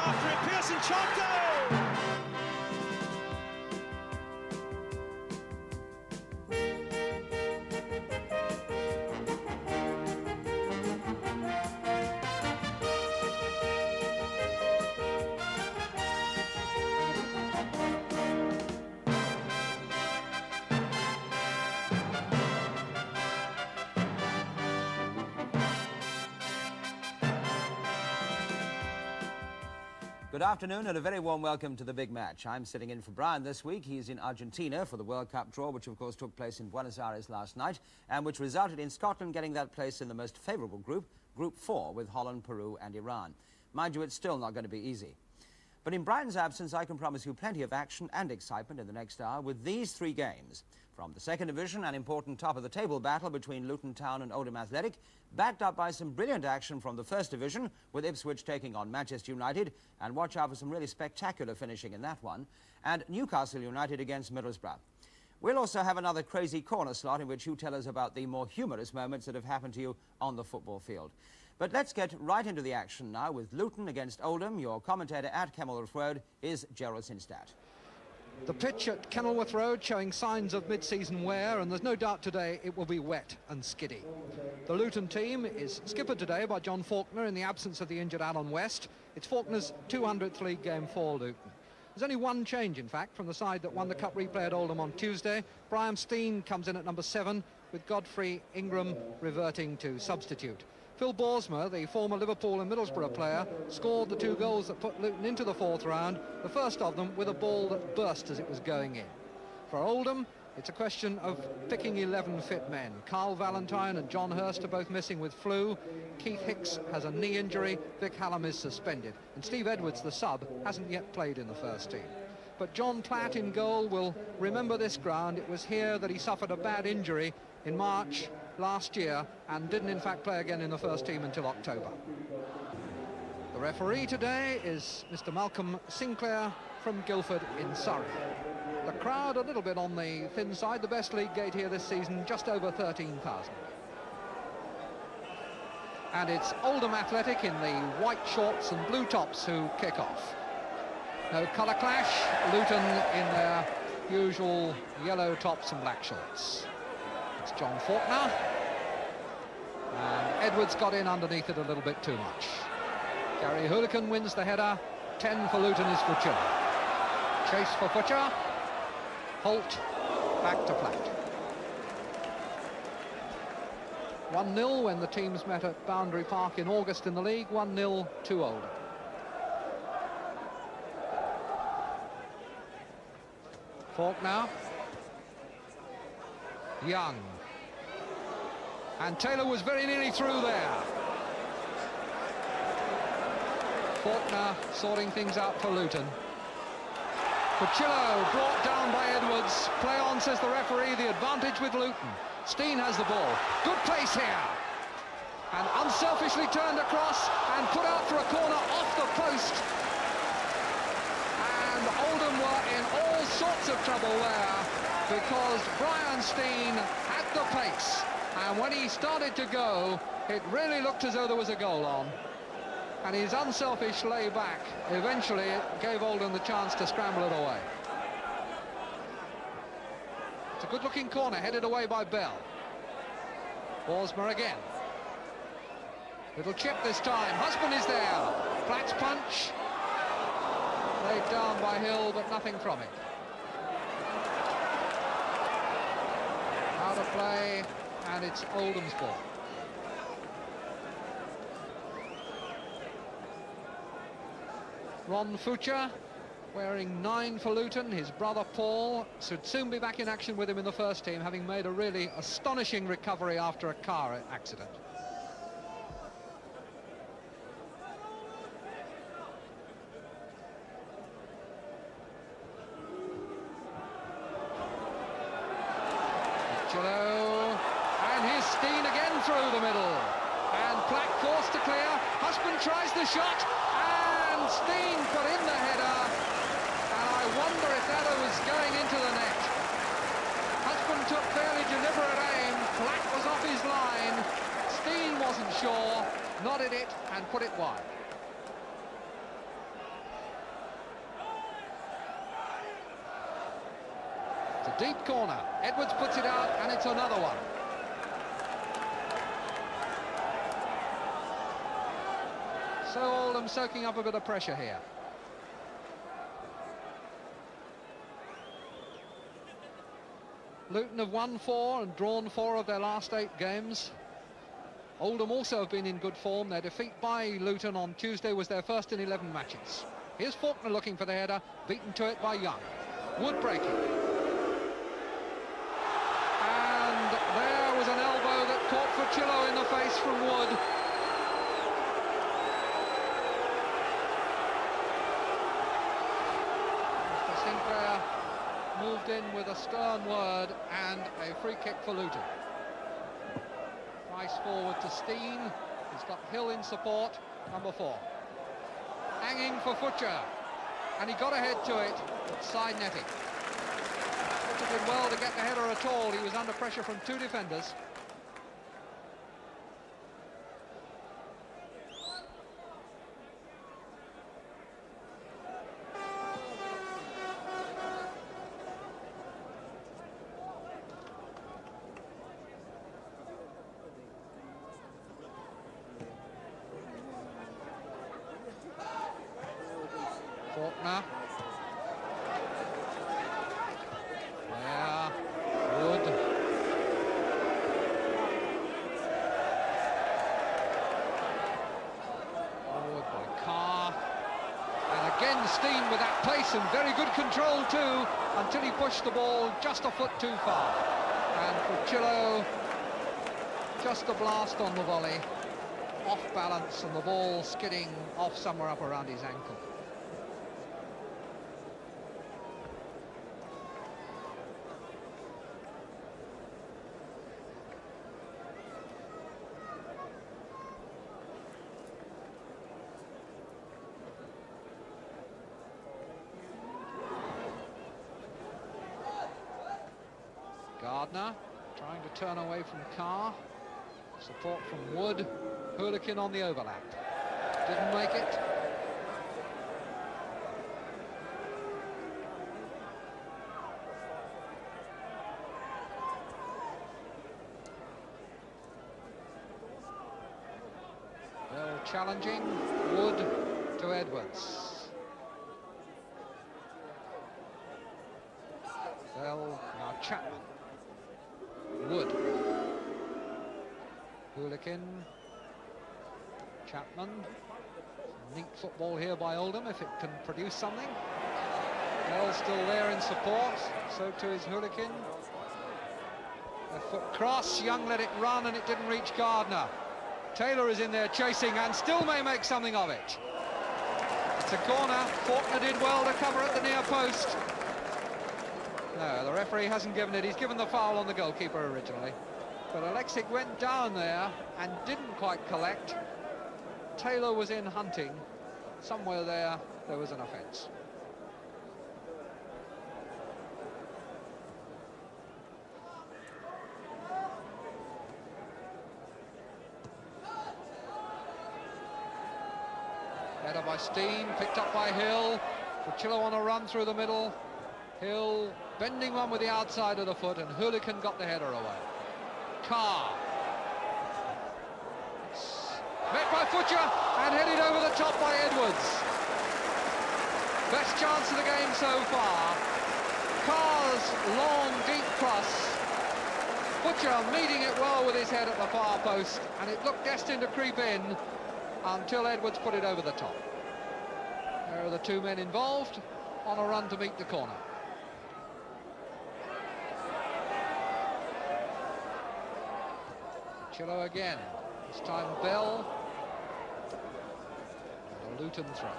after it. Pearson shot goal! Good afternoon and a very warm welcome to the big match. I'm sitting in for Brian this week. He's in Argentina for the World Cup draw, which of course took place in Buenos Aires last night, and which resulted in Scotland getting that place in the most favourable group, Group 4, with Holland, Peru and Iran. Mind you, it's still not going to be easy. But in Brian's absence, I can promise you plenty of action and excitement in the next hour with these three games. From the second division, an important top-of-the-table battle between Luton Town and Oldham Athletic, backed up by some brilliant action from the first division, with Ipswich taking on Manchester United, and watch out for some really spectacular finishing in that one, and Newcastle United against Middlesbrough. We'll also have another crazy corner slot in which you tell us about the more humorous moments that have happened to you on the football field. But let's get right into the action now with Luton against Oldham. Your commentator at Kenilworth Road is Gerald Sinstadt. The pitch at Kenilworth Road showing signs of mid-season wear, and there's no doubt today it will be wet and skiddy. The Luton team is skippered today by John Faulkner in the absence of the injured Alan West. It's Faulkner's 200th league game for Luton. There's only one change, in fact, from the side that won the Cup replay at Oldham on Tuesday. Brian Steen comes in at number 7, with Godfrey Ingram reverting to substitute. Phil Borsma, the former Liverpool and Middlesbrough player, scored the 2 goals that put Luton into the 4th round, the first of them with a ball that burst as it was going in. For Oldham, it's a question of picking 11 fit men. Carl Valentine and John Hurst are both missing with flu. Keith Hicks has a knee injury. Vic Hallam is suspended. And Steve Edwards, the sub, hasn't yet played in the first team. But John Platt in goal will remember this ground. It was here that he suffered a bad injury in March last year and didn't in fact play again in the first team until October. The referee today is Mr. Malcolm Sinclair from Guildford in Surrey. The crowd a little bit on the thin side, the best league gate here this season, just over 13,000. And it's Oldham Athletic in the white shorts and blue tops who kick off. No colour clash, Luton in their usual yellow tops and black shorts. It's John Faulkner, and Edwards got in underneath it a little bit too much. Gary Hooligan wins the header. 10 for Luton is Futcher. Chase for Futcher. Holt back to Platt. 1-0 when the teams met at Boundary Park in August in the league. 1-0 to Oldham. Faulkner. Young. And Taylor was very nearly through there. Faulkner sorting things out for Luton. Puccillo brought down by Edwards. Play on, says the referee, the advantage with Luton. Steen has the ball. Good place here. And unselfishly turned across and put out for a corner off the post. And Oldham were in all sorts of trouble there because Brian Steen had the pace. And when he started to go, it really looked as though there was a goal on. And his unselfish lay-back eventually gave Oldham the chance to scramble it away. It's a good-looking corner, headed away by Bell. Borsma again. Little chip this time. Husband is there. Platt's punch. Laid down by Hill, but nothing from it. Out of play, and it's Oldham's ball. Ron Futcher, wearing 9 for Luton. His brother Paul should soon be back in action with him in the first team, having made a really astonishing recovery after a car accident. And here's Steen again through the middle. And Platt forced to clear. Husband tries the shot. And Steen put in the header. And I wonder if that was going into the net. Husband took fairly deliberate aim. Platt was off his line. Steen wasn't sure. Nodded it and put it wide. It's a deep corner. Edwards puts it out, and it's another one. So Oldham soaking up a bit of pressure here. Luton have won 4 and drawn 4 of their last 8 games. Oldham also have been in good form. Their defeat by Luton on Tuesday was their first in 11 matches. Here's Faulkner looking for the header, beaten to it by Young. Wood breaking. And there was an elbow that caught Fucillo in the face from Wood. Sinclair moved in with a stern word and a free kick for Luton. Nice forward to Steen. He's got Hill in support, number 4. Hanging for Futcher, and he got ahead to it, but side netting. Futcher did well to get the header at all. He was under pressure from 2 defenders. Faulkner. Yeah, Wood. Forward by Carr. And again Steen with that pace and very good control too, until he pushed the ball just a foot too far. And Fucillo, just a blast on the volley, off balance, and the ball skidding off somewhere up around his ankle. Gardner trying to turn away from Carr. Support from Wood. Hooligan on the overlap. Didn't make it. Bell challenging. Wood to Edwards. Bell, now Chapman. Wood. Hooligan. Chapman. Neat football here by Oldham if it can produce something. Bell still there in support, so too is Hooligan. A foot cross, Young let it run and it didn't reach Gardner. Taylor is in there chasing and still may make something of it. It's a corner. Faulkner did well to cover at the near post. No, the referee hasn't given it. He's given the foul on the goalkeeper originally. But Alexic went down there and didn't quite collect. Taylor was in hunting. Somewhere there was an offence. Header by Steen, picked up by Hill. Fucillo on a run through the middle. Hill bending one with the outside of the foot, and Hooligan got the header away. Carr. It's met by Futcher and headed over the top by Edwards. Best chance of the game so far. Carr's long, deep cross. Futcher meeting it well with his head at the far post, and it looked destined to creep in until Edwards put it over the top. There are the 2 men involved on a run to meet the corner. Fucillo again, this time Bell, and a Luton throw.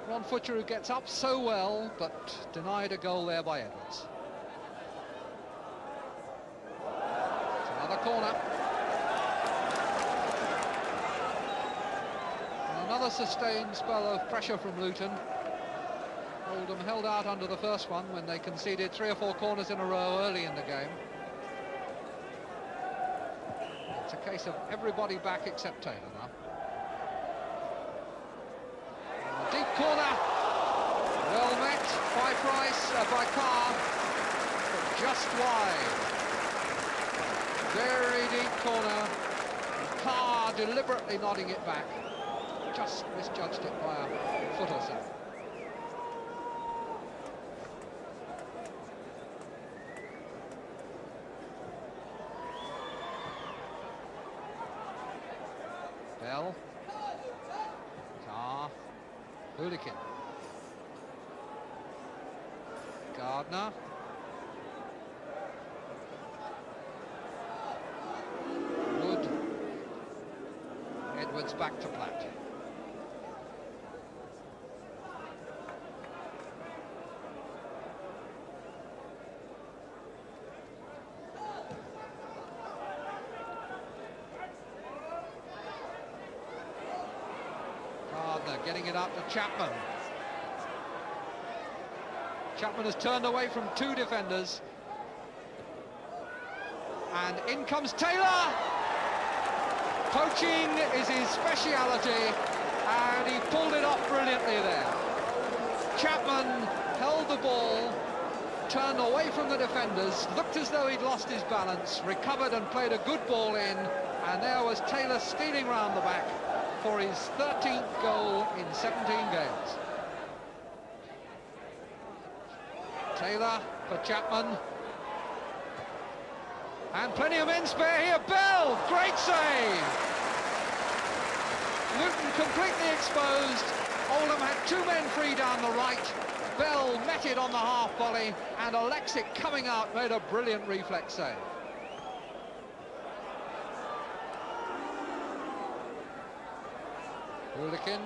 Ron Futcher, who gets up so well, but denied a goal there by Edwards. It's another corner. Another sustained spell of pressure from Luton. Oldham held out under the first one when they conceded 3 or 4 corners in a row early in the game. It's a case of everybody back except Taylor now. And the deep corner, well met by by Carr, but just wide. Very deep corner. Carr deliberately nodding it back. Just misjudged it by a foot or so. Bell, Carr, Hooligan, Gardner, Wood, Edwards back to Platt. Getting it up to Chapman. Chapman has turned away from two defenders. And in comes Taylor! Poaching is his speciality, and he pulled it off brilliantly there. Chapman held the ball, turned away from the defenders, looked as though he'd lost his balance, recovered and played a good ball in, and there was Taylor stealing round the back for his 13th goal in 17 games. Taylor for Chapman. And plenty of men spare here. Bell, great save! Luton completely exposed. Oldham had two men free down the right. Bell met it on the half volley, and Alexic coming out made a brilliant reflex save. Hooligan.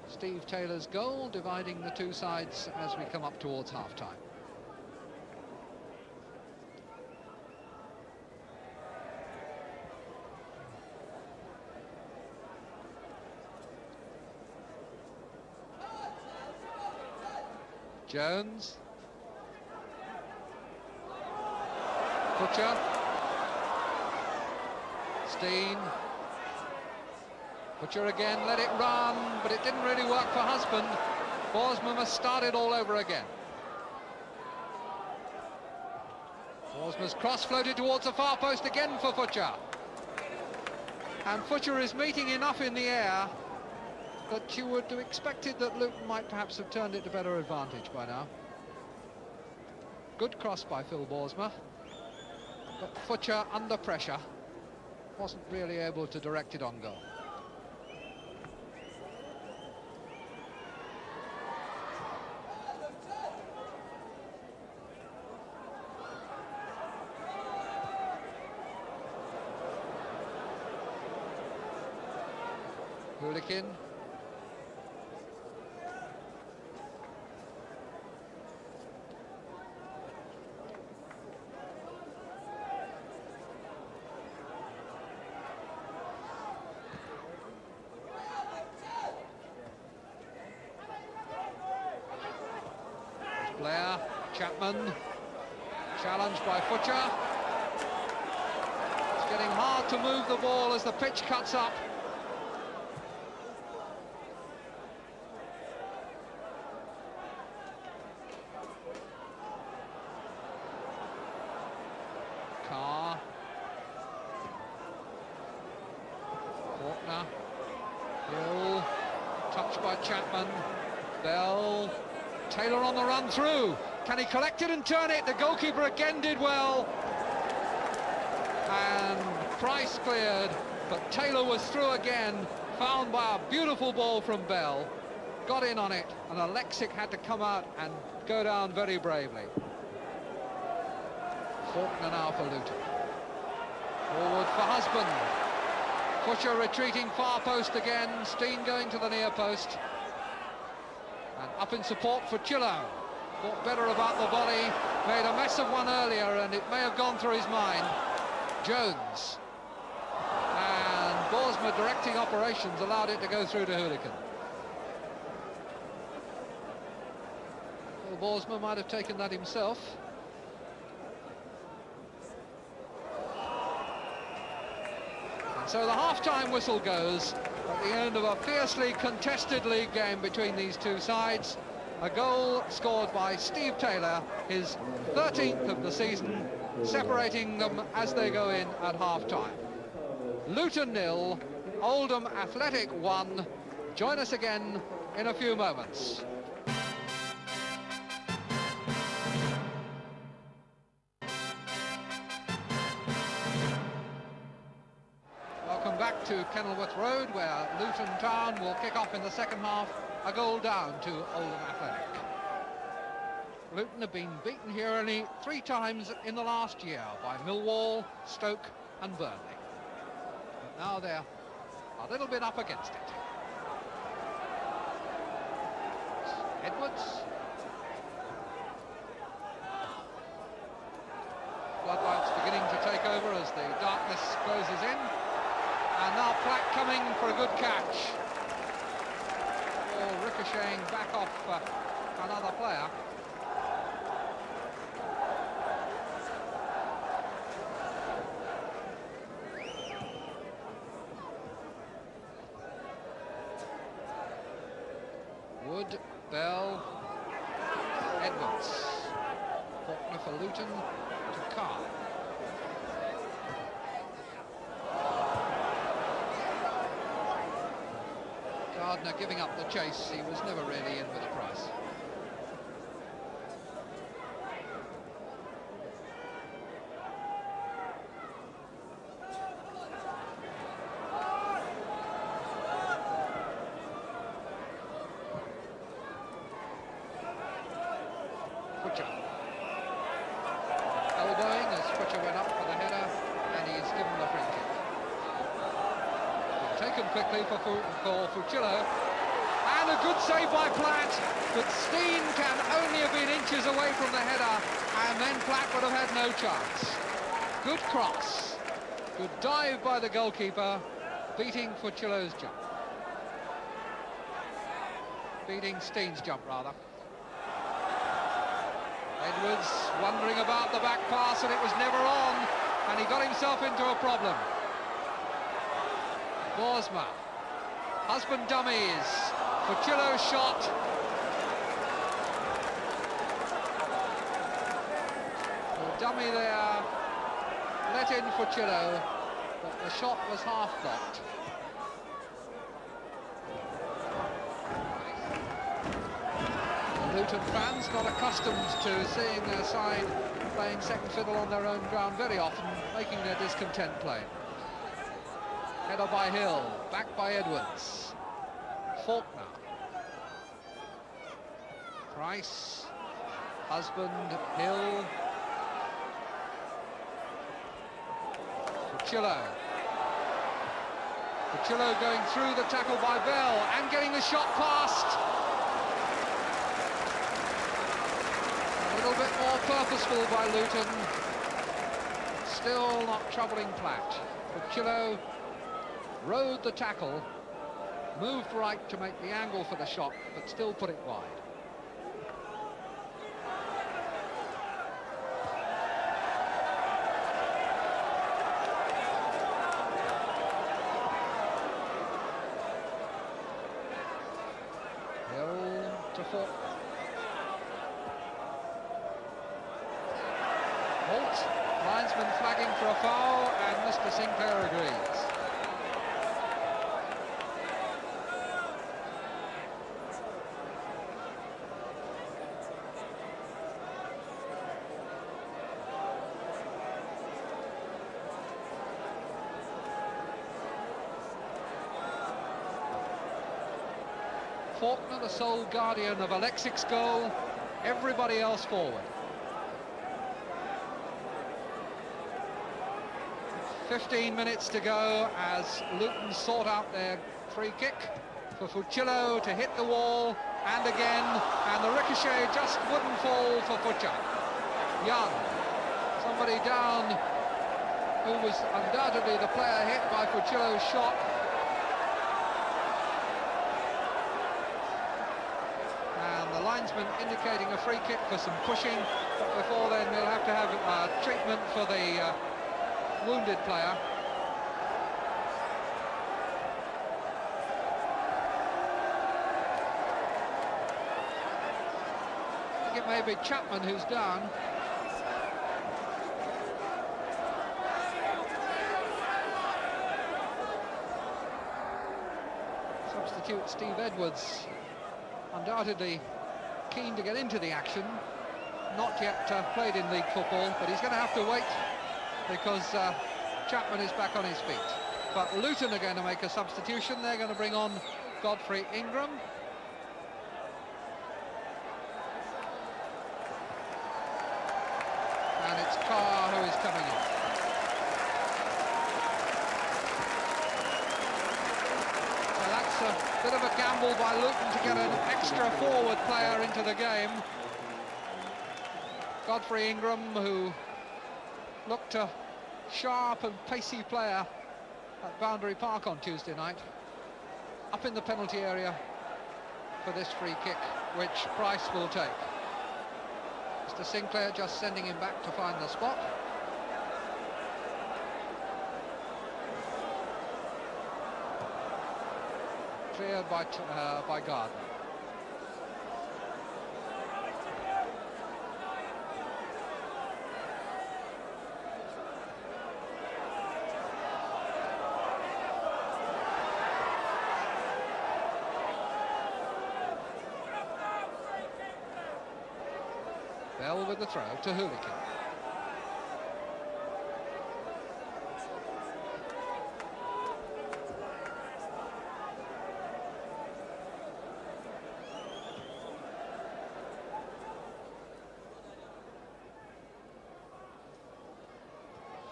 Steve Taylor's goal dividing the two sides as we come up towards half-time. Jones. Butcher, Steen, Butcher again, let it run, but it didn't really work for Husband. Boersma must start it all over again. Boersma's cross floated towards the far post again for Butcher. And Butcher is meeting enough in the air that you would have expected that Luton might perhaps have turned it to better advantage by now. Good cross by Phil Boersma. But Butcher, under pressure, wasn't really able to direct it on goal. Hooligan. Blair, Chapman, challenged by Butcher. It's getting hard to move the ball as the pitch cuts up. Carr, Faulkner, Hill, touched by Chapman, Bell. Taylor on the run through. Can he collect it and turn it? The goalkeeper again did well. And Price cleared, but Taylor was through again, found by a beautiful ball from Bell. Got in on it, and Alexic had to come out and go down very bravely. Faulkner now for Luton. Forward for Husband. Butcher retreating far post again. Steen going to the near post. And up in support for Chillo. Thought better about the volley. Made a mess of one earlier, and it may have gone through his mind. Jones. And Boersma directing operations allowed it to go through to Hooligan. Borsma might have taken that himself. And so the half-time whistle goes at the end of a fiercely contested league game between these two sides. A goal scored by Steve Taylor, his 13th of the season, separating them as they go in at half-time. Luton 0, Oldham Athletic 1. Join us again in a few moments. Welcome back to Kenilworth Road, where Luton Town will kick off in the second half, a goal down to Oldham Athletic. Luton have been beaten here only 3 times in the last year by Millwall, Stoke and Burnley. But now they're a little bit up against it. Edwards. Floodlights beginning to take over as the darkness closes in. And now Platt coming for a good catch. Ball ricocheting back off another player. Wood, Bell, Edwards. Faulkner for Luton to Carr. Gardner giving up the chase. He was never really in with a price. Elbowing as Fritcher went up for the header, and he's given the free kick. Taken quickly for Fucillo, and a good save by Platt, but Steen can only have been inches away from the header, and then Platt would have had no chance. Good cross, good dive by the goalkeeper, beating Fucillo's jump. Beating Steen's jump, rather. Edwards wondering about the back pass, and it was never on, and he got himself into a problem. Borsma, husband dummies, Fucillo's shot. The dummy there let in Fucillo, but the shot was half blocked. Luton fans, not accustomed to seeing their side playing second fiddle on their own ground very often, making their discontent plain. Header by Hill, back by Edwards. Faulkner. Price. Husband, Hill. Fucillo. Fucillo going through the tackle by Bell and getting the shot past. A little bit more purposeful by Luton. Still not troubling Platt. Fucillo rode the tackle, moved right to make the angle for the shot, but still put it wide. Hill to Faulkner. Holt, linesman flagging for a foul, and Mr. Sinclair agrees. Faulkner, the sole guardian of Alexic's goal, everybody else forward. 15 minutes to go as Luton sort out their free kick for Fucillo to hit the wall, and again, and the ricochet just wouldn't fall for Fucillo. Young, somebody down who was undoubtedly the player hit by Fucillo's shot. statement indicating a free kick for some pushing, but before then they'll have to have treatment for the wounded player. I think it may be Chapman who's down. Substitute Steve Edwards, undoubtedly keen to get into the action, not yet played in league football, but he's going to have to wait because Chapman is back on his feet. But Luton are going to make a substitution. They're going to bring on Godfrey Ingram. And it's Carr who is coming in. A bit of a gamble by Luton to get an extra forward player into the game. Godfrey Ingram, who looked a sharp and pacey player at Boundary Park on Tuesday night, up in the penalty area for this free kick, which Price will take. Mr. Sinclair just sending him back to find the spot. Cleared by Gardner. Bell with the throw to Hooligan.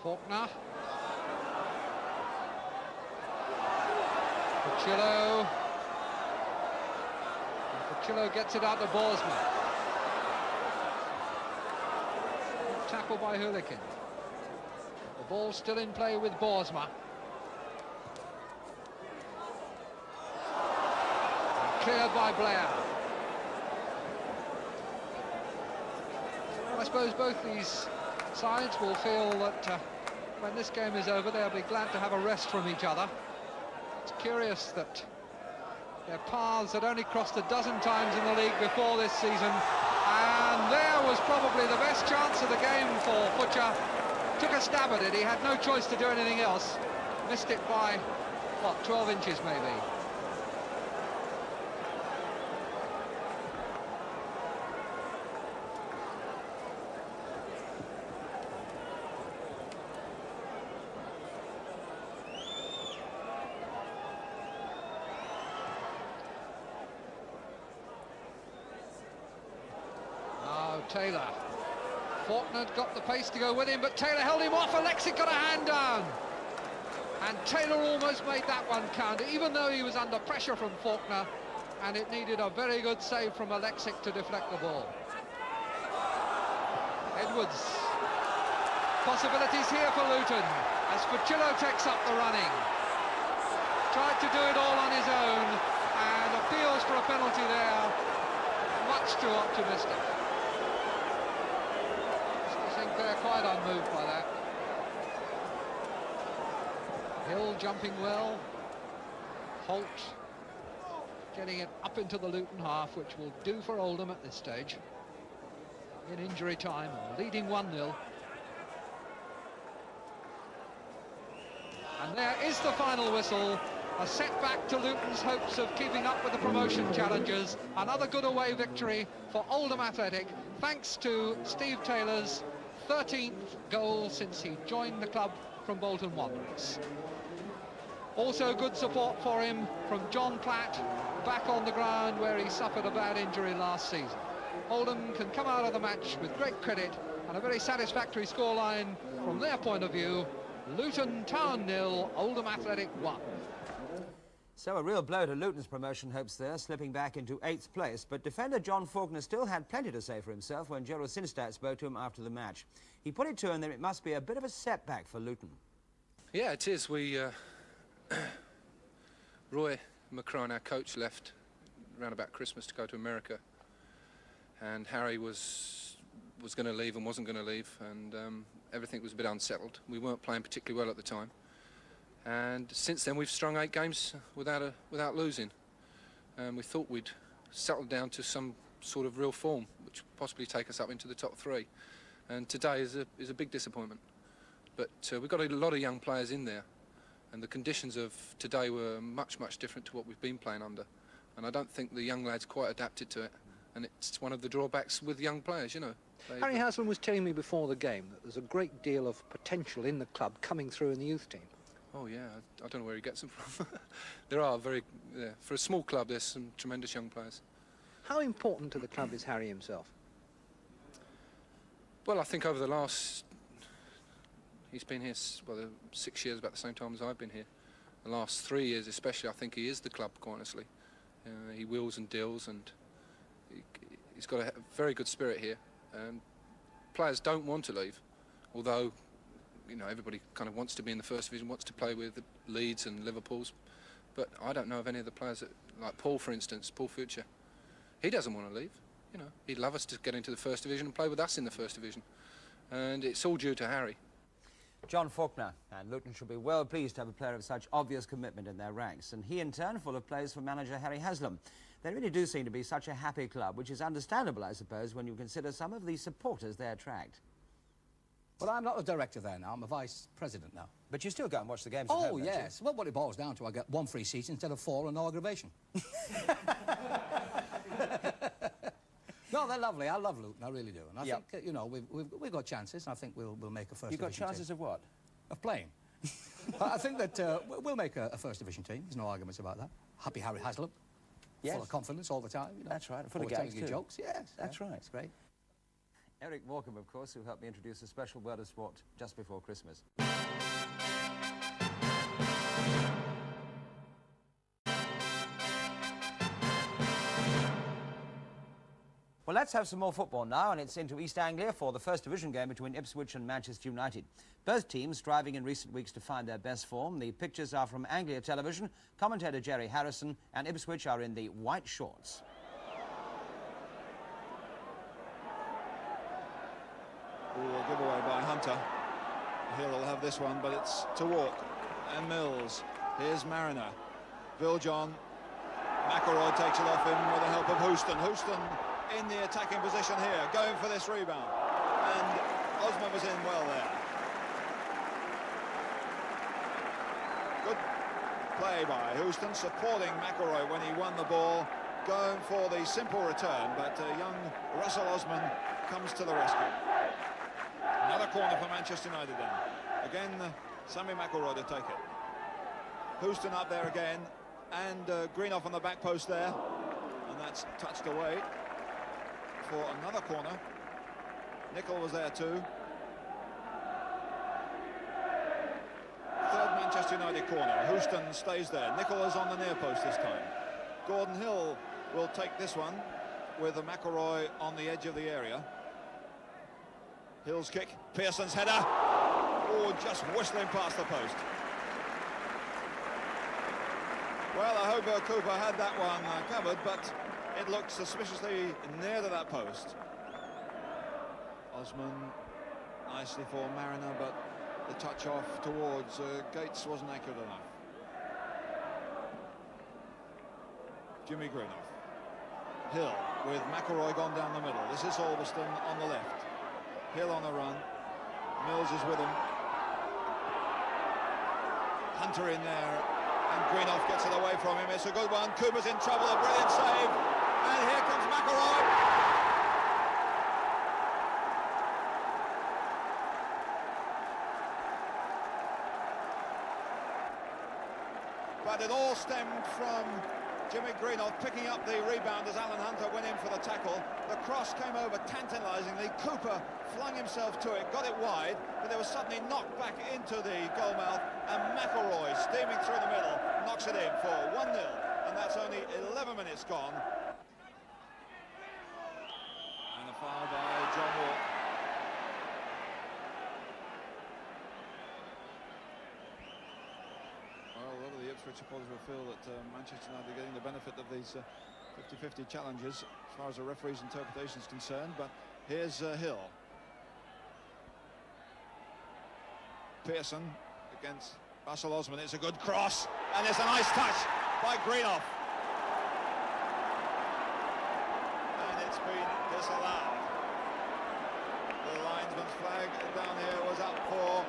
Faulkner. Fucillo. Fucillo gets it out to Borsma. Tackle by Hooligan. The ball still in play with Borsma. Cleared by Blair. I suppose both these sides will feel that when this game is over, they'll be glad to have a rest from each other. It's curious that their paths had only crossed a dozen times in the league before this season, and there was probably the best chance of the game for Butcher. Took a stab at it, he had no choice to do anything else. Missed it by, what, 12 inches maybe. Taylor. Faulkner got the pace to go with him, but Taylor held him off. Alexic got a hand down. And Taylor almost made that one count, even though he was under pressure from Faulkner, and it needed a very good save from Alexic to deflect the ball. Edwards. Possibilities here for Luton, as Fucillo takes up the running. Tried to do it all on his own, and appeals for a penalty there. Much too optimistic. They're quite unmoved by that. Hill jumping well. Holt getting it up into the Luton half, which will do for Oldham at this stage. In injury time, leading 1-0. And there is the final whistle. A setback to Luton's hopes of keeping up with the promotion challengers. Another good away victory for Oldham Athletic, thanks to Steve Taylor's 13th goal since he joined the club from Bolton Wanderers. Also good support for him from John Platt, back on the ground where he suffered a bad injury last season. Oldham can come out of the match with great credit and a very satisfactory scoreline from their point of view. Luton Town 0, Oldham Athletic 1. So a real blow to Luton's promotion hopes there, slipping back into 8th place. But defender John Faulkner still had plenty to say for himself when Gerald Sinstadt spoke to him after the match. He put it to him that it must be a bit of a setback for Luton. Yeah, it is. We Roy McCrone, our coach, left around about Christmas to go to America. and Harry was going to leave and wasn't going to leave, and everything was a bit unsettled. We weren't playing particularly well at the time, and since then we've strung 8 games without losing. We thought we'd settled down to some sort of real form, which would possibly take us up into the top 3. And today is a big disappointment. But we've got a lot of young players in there, and the conditions of today were much, much different to what we've been playing under. And I don't think the young lads quite adapted to it. And it's one of the drawbacks with young players, you know. Harry Haslam was telling me before the game that there's a great deal of potential in the club coming through in the youth team. Oh yeah, I don't know where he gets them from. There are for a small club, there's some tremendous young players. How important to the club is Harry himself? Well, I think over the last, he's been here, 6 years, about the same time as I've been here. The last 3 years especially, I think he is the club, quite honestly. He wheels and deals, and he's got a very good spirit here. Players don't want to leave, although, you know, everybody kind of wants to be in the First Division, wants to play with the Leeds and Liverpools. But I don't know of any of the players that, like Paul, for instance, Paul Future. He doesn't want to leave. You know, he'd love us to get into the First Division and play with us in the First Division. And it's all due to Harry. John Faulkner, and Luton should be well pleased to have a player of such obvious commitment in their ranks. And he, in turn, full of praise for manager Harry Haslam. They really do seem to be such a happy club, which is understandable, I suppose, when you consider some of the supporters they attract. Well, I'm not a director there now. I'm a vice president now. But you still go and watch the games at home, Oh, don't you? yes. Well, what it boils down to, I get 1 free seat instead of 4 and no aggravation. No, they're lovely. I love Luton. I really do. And I think, you know, we've got chances. And I think we'll make a first You've got division chances team. of what? Of playing. But I think that we'll make a first division team. There's no arguments about that. Happy Harry Haslam. Yes. Full of confidence all the time. You know. That's right. Full of Always gags, telling you too. jokes. Yes. That's right. It's great. Eric Morecambe, of course, who helped me introduce a special word of sport just before Christmas. Well, let's have some more football now, and it's into East Anglia for the First Division game between Ipswich and Manchester United. Both teams striving in recent weeks to find their best form. The pictures are from Anglia Television. Commentator Jerry Harrison, and Ipswich are in the white shorts. A giveaway by Hunter. He'll have this one, but it's to Walk and Mills. Here's Mariner. Viljohn. McElroy takes it off him with the help of Houston. Houston in the attacking position here, going for this rebound. And Osman was in well there. Good play by Houston, supporting McElroy when he won the ball, going for the simple return, but young Russell Osman comes to the rescue. Another corner for Manchester United then. Again, Sammy McElroy to take it. Houston up there again, and Greenough on the back post there. And that's touched away for another corner. Nicol was there too. Third Manchester United corner. Houston stays there. Nicol is on the near post this time. Gordon Hill will take this one with a McElroy on the edge of the area. Hill's kick, Pearson's header. Oh, just whistling past the post. Well, I hope Cooper had that one covered, but it looked suspiciously near to that post. Osman nicely for Mariner, but the touch off towards Gates wasn't accurate enough. Jimmy Greenough. Hill with McElroy gone down the middle. This is Alveston on the left. Hill on the run. Mills is with him. Hunter in there, and Greenough gets it away from him. It's a good one. Cooper's in trouble, a brilliant save. And here comes McElroy. But it all stemmed from Jimmy Greenough picking up the rebound as Alan Hunter went in for the tackle. The cross came over tantalisingly. Cooper flung himself to it, got it wide, but it was suddenly knocked back into the goalmouth, and McElroy, steaming through the middle, knocks it in for 1-0, and that's only 11 minutes gone. And a foul by John Walk. Well, a lot of the Ipswich supporters will feel that Manchester United are getting the benefit of these 50-50 challenges as far as the referee's interpretation is concerned, but here's Hill. Pearson against Russell Osman. It's a good cross, and it's a nice touch by Greenough. And it's been disallowed. The linesman's flag down here was up for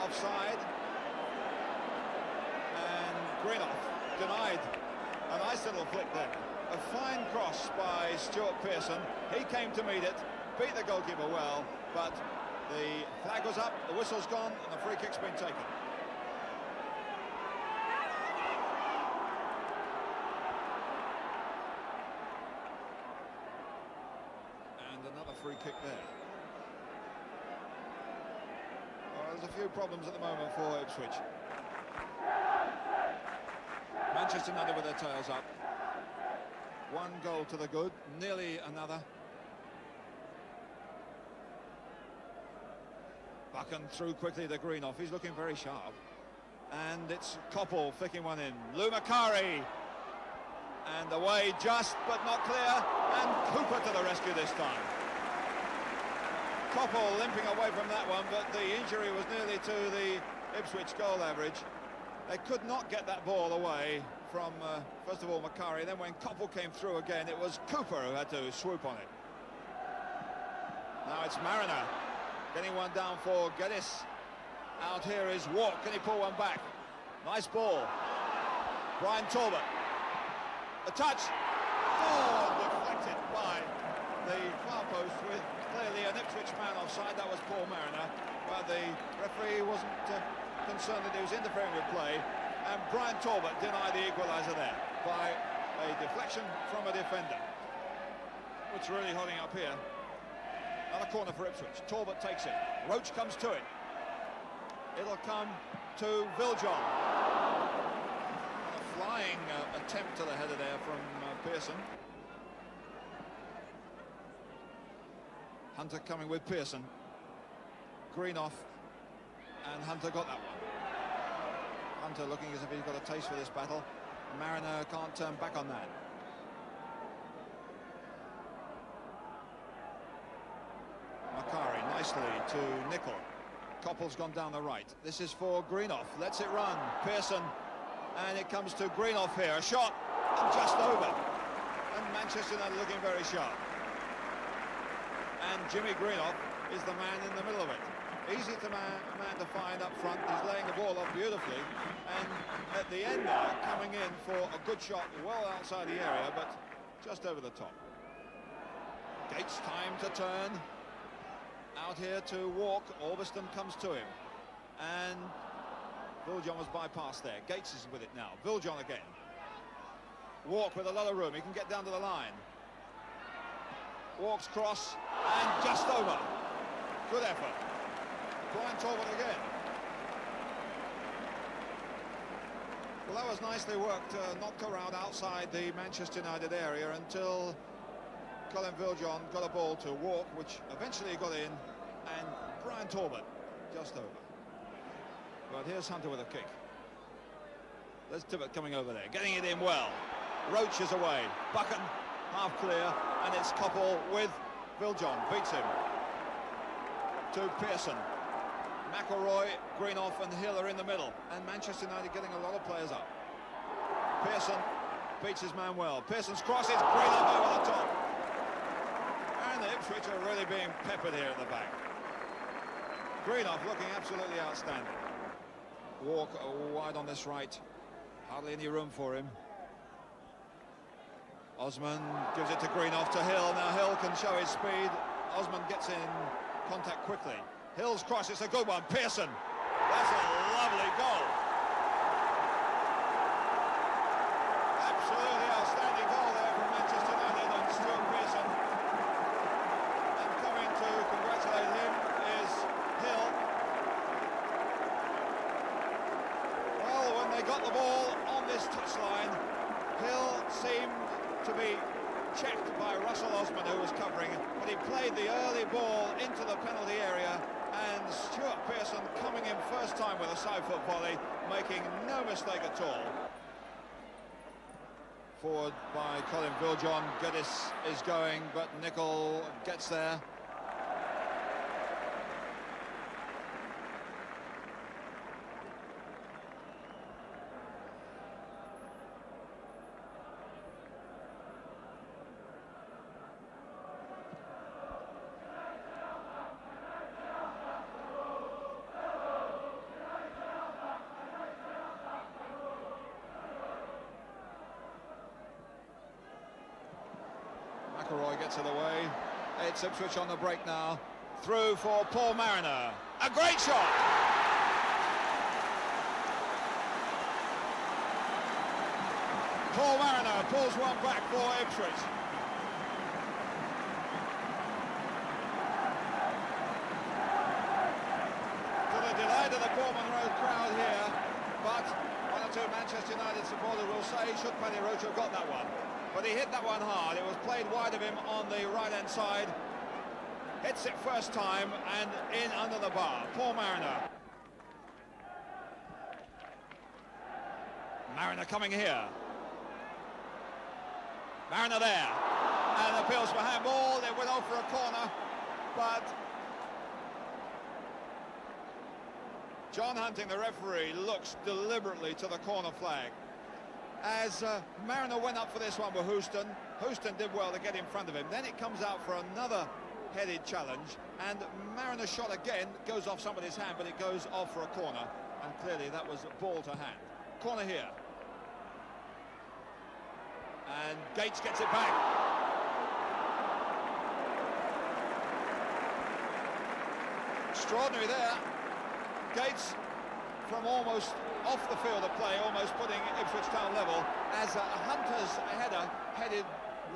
offside, and Greenough denied a nice little flick there. A fine cross by Stuart Pearson. He came to meet it, beat the goalkeeper well, but the flag was up, the whistle's gone, and the free kick's been taken. And another free kick there. Well, there's a few problems at the moment for Ipswich. Manchester United with their tails up. One goal to the good, nearly another. Buchan through quickly to Greenough. He's looking very sharp. And it's Coppell flicking one in. Lou Macari. And away just, but not clear. And Cooper to the rescue this time. Coppell limping away from that one, but the injury was nearly to the Ipswich goal average. They could not get that ball away from, first of all, Macari. Then when Coppell came through again, it was Cooper who had to swoop on it. Now it's Mariner getting one down for Geddes. Out here is Walk. Can he pull one back? Nice ball. Brian Talbot. A touch. Oh, deflected by the far post with clearly an Ipswich man offside. That was Paul Mariner. But the referee wasn't concerned that he was interfering with play. And Brian Talbot denied the equaliser there by a deflection from a defender. What's really holding up here? Another corner for Ipswich. Talbot takes it. Roach comes to it. It'll come to Viljohn. A flying attempt to the header there from Pearson. Hunter coming with Pearson. Greenough, and Hunter got that one. Hunter looking as if he's got a taste for this battle. Mariner can't turn back on that. Macari nicely to Nicol. Coppell's gone down the right. This is for Greenough. Lets it run. Pearson, and it comes to Greenough here. A shot, and just over. And Manchester United looking very sharp. And Jimmy Greenough is the man in the middle of it. Easy to man to find up front. He's laying the ball off beautifully, and at the end there, coming in for a good shot well outside the area, but just over the top. Gates time to turn. Out here to Walk. Albiston comes to him, and Viljohn was bypassed there. Gates is with it now. Viljohn again. Walk with a lot of room. He can get down to the line. Walks cross, and just over. Good effort. Brian Talbot again. Well, that was nicely worked. Knocked around outside the Manchester United area until Colin Viljohn got a ball to Walk, which eventually got in, and Brian Talbot just over. But here's Hunter with a kick. There's Tibbett coming over there, getting it in well. Roach is away. Buchan half clear, and it's Coppell with Viljohn. Beats him. To Pearson. McElroy, Greenough and Hill are in the middle, and Manchester United getting a lot of players up. Pearson beats his man well. Pearson's cross is Greenough over the top. And the Ipswich are really being peppered here at the back. Greenough looking absolutely outstanding. Walk wide on this right. Hardly any room for him. Osman gives it to Greenough, to Hill. Now Hill can show his speed. Osman gets in contact quickly. Hill's cross, it's a good one. Pearson. That's a lovely goal. Absolutely outstanding goal there from Manchester United and Stuart Pearson. And coming to congratulate him is Hill. Well, when they got the ball on this touchline, Hill seemed to be checked by Russell Osman, who was covering, but he played the early ball into the penalty area, and Stuart Pearson coming in first time with a side foot volley, making no mistake at all. Forward by Colin Viljohn. Geddes is going, but Nicol gets there. McElroy gets it away. It's Ipswich on the break now. Through for Paul Mariner. A great shot! Paul Mariner pulls one back for Ipswich. To the delight of the Bournemouth Road crowd here, but one or two Manchester United supporters will say, should Paddy Roach have got that one? But he hit that one hard. It was played wide of him on the right-hand side. Hits it first time and in under the bar. Paul Mariner. Mariner coming here. Mariner there. And appeals for handball. It went off for a corner, but John Hunting, the referee, looks deliberately to the corner flag. As Mariner went up for this one with Houston. Houston did well to get in front of him. Then it comes out for another headed challenge, and Mariner's shot again goes off somebody's hand, but it goes off for a corner, and clearly that was ball to hand. Corner here. And Gates gets it back. Extraordinary there. Gates from almost off the field of play, almost putting Ipswich Town level, as a Hunter's header headed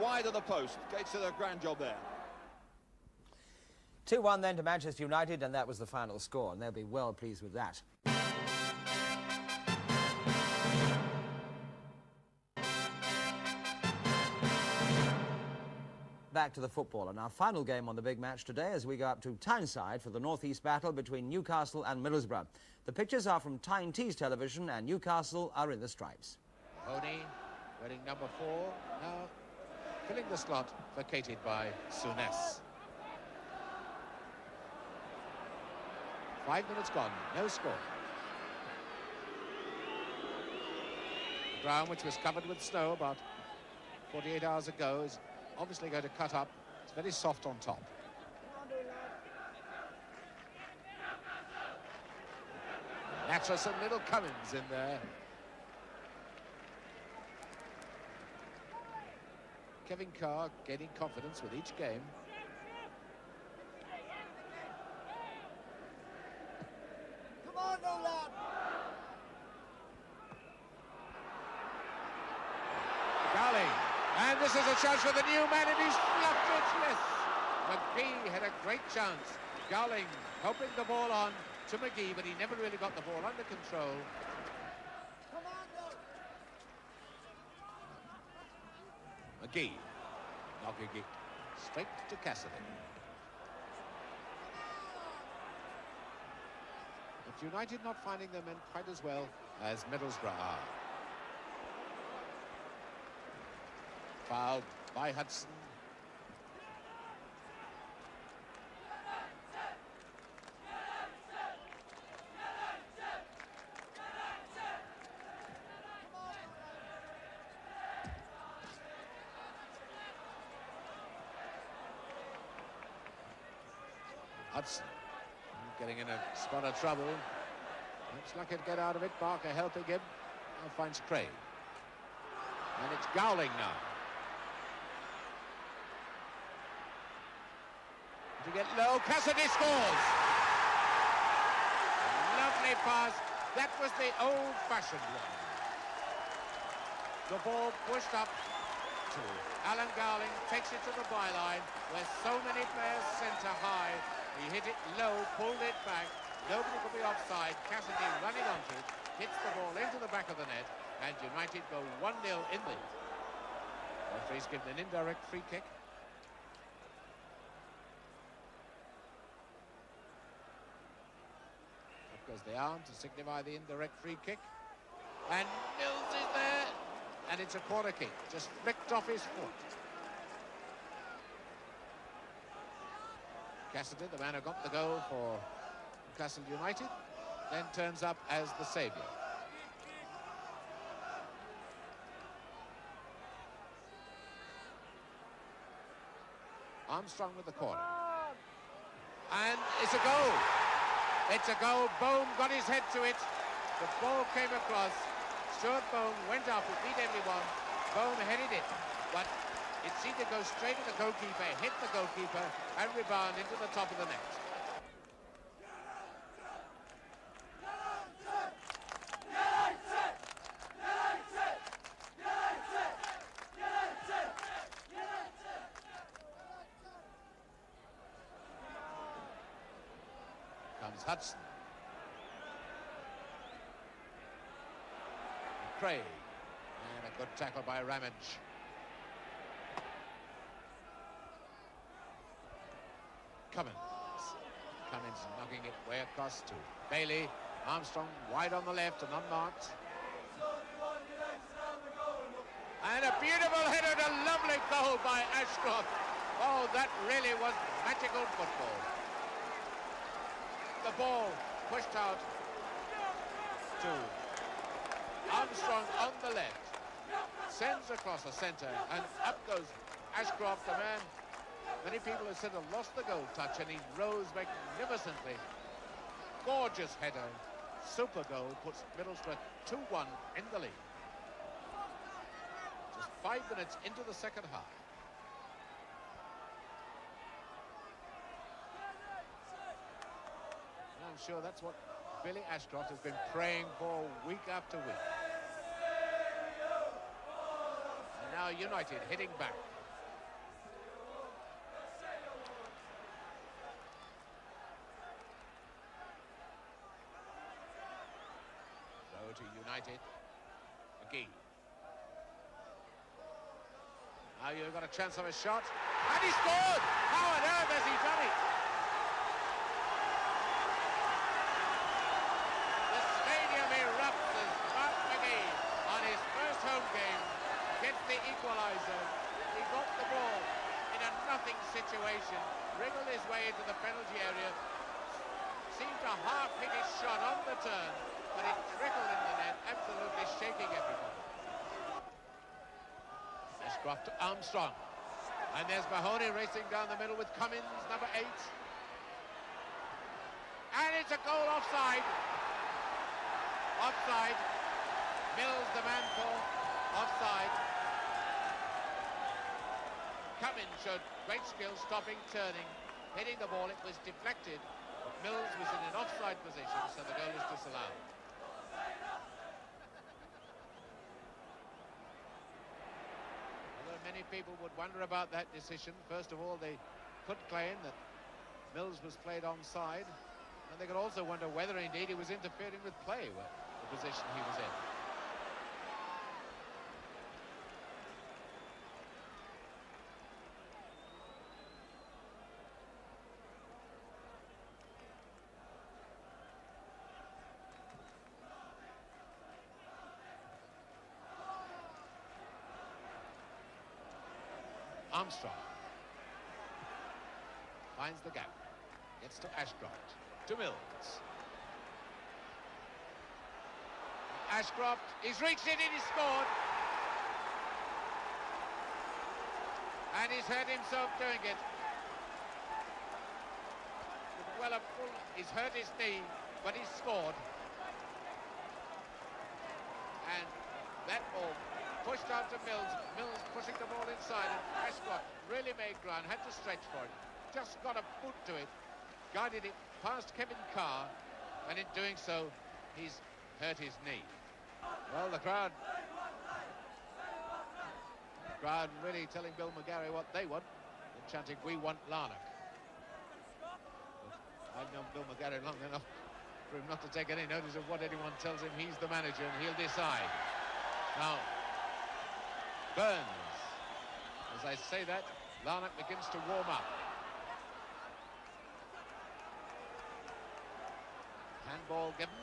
wide of the post. Gates did a grand job there. 2-1 then to Manchester United, and that was the final score, and they'll be well pleased with that. Back to the football, and our final game on the big match today as we go up to Tyneside for the north-east battle between Newcastle and Middlesbrough. The pictures are from Tyne Tees Television, and Newcastle are in the stripes. Mahoney, wearing number 4, now filling the slot vacated by Souness. 5 minutes gone, no score. The ground, which was covered with snow about 48 hours ago, is obviously going to cut up. It's very soft on top. Natras and Little Cummins in there. Kevin Carr gaining confidence with each game. Come on, Nolan! Gowling. And this is a chance for the new man, and he's fluffed it, yes. McGee had a great chance. Gowling hoping the ball on to McGee, but he never really got the ball under control. Come on, McGee. Knocking it straight to Cassidy. But United not finding their men quite as well as Middlesbrough are. Fouled by Hudson. Hudson getting in a spot of trouble. Looks like he'd get out of it. Barker helping him. Now finds Craig. And it's Gowling now. To get low, Cassidy scores! Lovely pass. That was the old-fashioned one. The ball pushed up to Alan Gowling, takes it to the byline, where so many players centre high. He hit it low, pulled it back. Nobody could be offside. Cassidy running onto it, hits the ball into the back of the net, and United go 1-0 in the lead. Referee's given an indirect free kick. Up goes the arm to signify the indirect free kick. And Mills is there. and it's a corner kick. Just flicked off his foot. Cassidy, the man who got the goal for Newcastle United, then turns up as the saviour. Armstrong with the corner. And it's a goal. It's a goal. Bone got his head to it. The ball came across. Stuart Bone went up, he beat everyone. Bone headed it, but it seemed to go straight at the goalkeeper, hit the goalkeeper, and rebound into the top of the net. Comes Hudson. Craig. And a good tackle by Ramage. Cummins knocking it way across to Bailey. Armstrong wide on the left and unmarked. And a beautiful header and a lovely goal by Ashcroft. Oh, that really was magical football. The ball pushed out to Armstrong on the left. Sends across the centre and up goes Ashcroft, the man many people have said had lost the goal touch, and he rose magnificently. Gorgeous header. Super goal. Puts Middlesbrough 2-1 in the lead. Just 5 minutes into the second half. And I'm sure that's what Billy Ashcroft has been praying for week after week. And now United hitting back. To United. McGee. Now you've got a chance of a shot. And he scored! How on earth has he done it? The stadium erupts as Mark McGee, on his first home game, gets the equaliser. He got the ball in a nothing situation, wriggled his way into the penalty area, seemed to half hit his shot on the turn, but it trickled in the net, absolutely shaking everybody. Ashcroft to Armstrong. And there's Mahoney racing down the middle with Cummins, number 8. And it's a goal offside. Offside. Mills, the man for offside. Cummins showed great skill, stopping, turning, hitting the ball. It was deflected. But Mills was in an offside position, so the goal is disallowed. Many people would wonder about that decision. First of all, they could claim that Mills was played onside, and they could also wonder whether indeed he was interfering with play, with the position he was in. Armstrong finds the gap, gets to Ashcroft, to Mills. Ashcroft, he's reached it and he's scored. And he's hurt himself doing it. Well, he's hurt his knee, but he's scored. And that ball pushed out to Mills. Mills pushing the ball inside, and Ashcroft really made ground, had to stretch for it. Just got a boot to it, guided it past Kevin Carr, and in doing so, he's hurt his knee. Well, the crowd really telling Bill McGarry what they want. They're chanting, "We want Larnock." I've known Bill McGarry long enough for him not to take any notice of what anyone tells him. He's the manager, and he'll decide. Now, Burns. As I say that, Larnock begins to warm up. Handball given.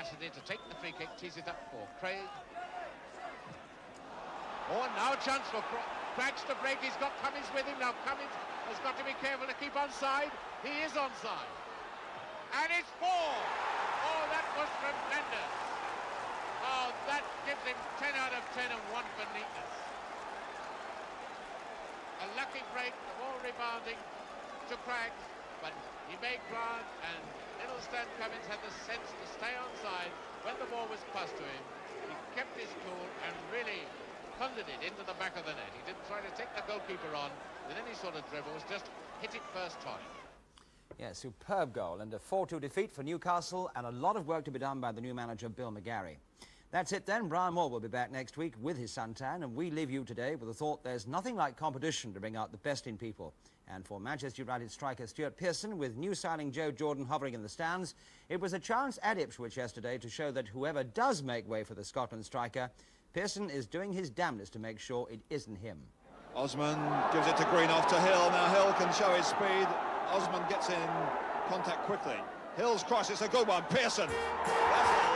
audacity to take the free kick, tease it up for Craig. Oh, now a chance for Craggs to break. He's got Cummins with him. Now Cummins has got to be careful to keep onside. He is onside. And it's 4. Oh, that was tremendous. Oh, that gives him 10 out of 10 and 1 for neatness. A lucky break, the ball rebounding to Craggs, but he made ground, and Stan Cummins had the sense to stay onside when the ball was passed to him. He kept his cool and really punted it into the back of the net. He didn't try to take the goalkeeper on with any sort of dribbles, just hit it first time. Yeah, superb goal and a 4-2 defeat for Newcastle, and a lot of work to be done by the new manager, Bill McGarry. That's it then. Brian Moore will be back next week with his suntan, and we leave you today with the thought there's nothing like competition to bring out the best in people. And for Manchester United striker Stuart Pearson, with new signing Joe Jordan hovering in the stands, it was a chance at Ipswich yesterday to show that whoever does make way for the Scotland striker, Pearson is doing his damnedest to make sure it isn't him. Osman gives it to Green, off to Hill. Now Hill can show his speed. Osman gets in contact quickly. Hill's cross, it's a good one. Pearson. That's